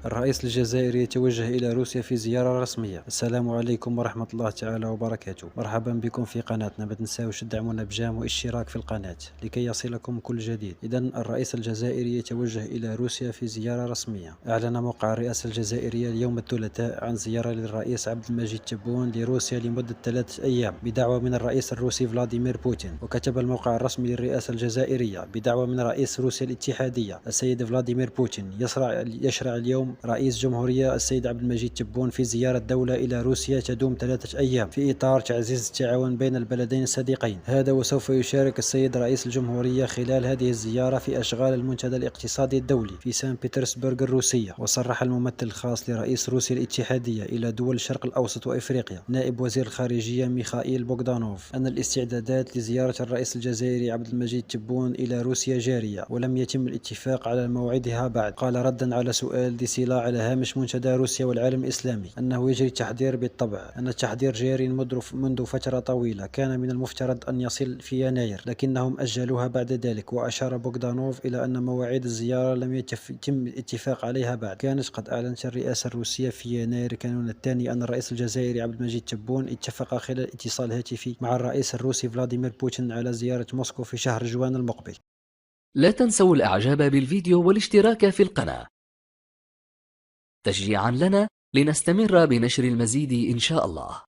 الرئيس الجزائري يتوجه إلى روسيا في زيارة رسمية. السلام عليكم ورحمة الله تعالى وبركاته. مرحبا بكم في قناتنا. ما تنساوش تدعمونا بجام واشتراك في القناة لكي يصلكم كل جديد. إذا الرئيس الجزائري يتوجه إلى روسيا في زيارة رسمية. أعلن موقع الرئاسة الجزائرية اليوم الثلاثاء عن زيارة للرئيس عبد المجيد تبون لروسيا لمدة 3 أيام بدعوة من الرئيس الروسي فلاديمير بوتين. وكتب الموقع الرسمي للرئاسة الجزائرية بدعوة من رئيس روسيا الاتحادية السيد فلاديمير بوتين يشرع اليوم رئيس جمهورية السيد عبد المجيد تبون في زيارة دولة إلى روسيا تدوم 3 أيام في إطار تعزيز التعاون بين البلدين الصديقين. هذا وسوف يشارك السيد رئيس الجمهورية خلال هذه الزيارة في أشغال المنتدى الاقتصادي الدولي في سان بطرسبرغ الروسية. وصرح الممثل الخاص لرئيس روسيا الاتحادية إلى دول الشرق الأوسط وإفريقيا نائب وزير الخارجية ميخائيل بوغدانوف أن الاستعدادات لزيارة الرئيس الجزائري عبد المجيد تبون إلى روسيا جارية ولم يتم الاتفاق على موعدها بعد. قال ردا على سؤال ديسيلا على هامش منتدى روسيا والعالم الإسلامي أنه يجري التحضير. بالطبع أن التحضير جاري منذ فترة طويلة، كان من المفترض أن يصل في يناير لكنهم أجلوها بعد ذلك. وأشار بوغدانوف إلى أن مواعيد الزيارة لم يتم الاتفاق عليها بعد. كانت قد أعلنت الرئاسة الروسية في يناير كانون الثاني أن الرئيس الجزائري عبد المجيد تبون اتفق خلال اتصال هاتفي مع الرئيس الروسي فلاديمير بوتين على زيارة موسكو في شهر جوان المقبل. لا تنسوا الإعجاب بالفيديو والاشتراك في القناة تشجيعا لنا لنستمر بنشر المزيد إن شاء الله.